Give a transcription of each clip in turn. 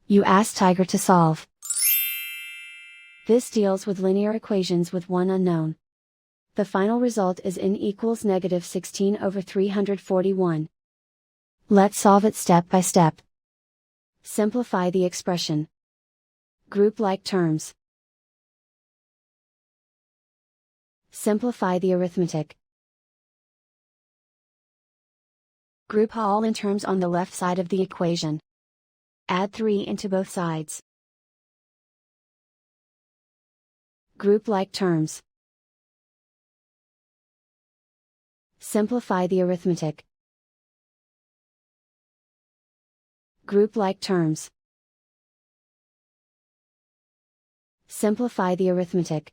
You ask Tiger to solve. This deals with linear equations with one unknown. The final result is n equals negative 16 over 341. Let's solve it step by step. Simplify the expression. Group like terms. Simplify the arithmetic. Group all in terms on the left side of the equation. Add 3 into both sides. Group like terms. Simplify the arithmetic. Group like terms. Simplify the arithmetic.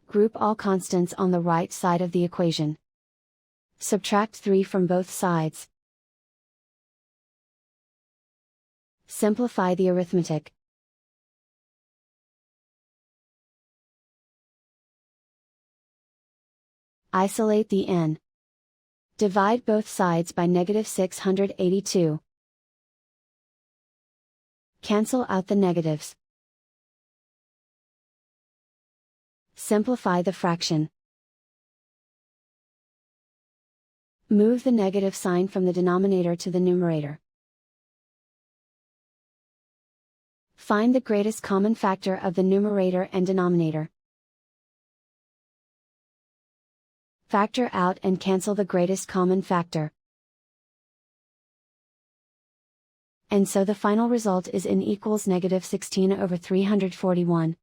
Group all constants on the right side of the equation. Subtract 3 from both sides. Simplify the arithmetic. Isolate the n. Divide both sides by negative 682. Cancel out the negatives. Simplify the fraction. Move the negative sign from the denominator to the numerator. Find the greatest common factor of the numerator and denominator. Factor out and cancel the greatest common factor. And so the final result is n equals negative 16 over 341.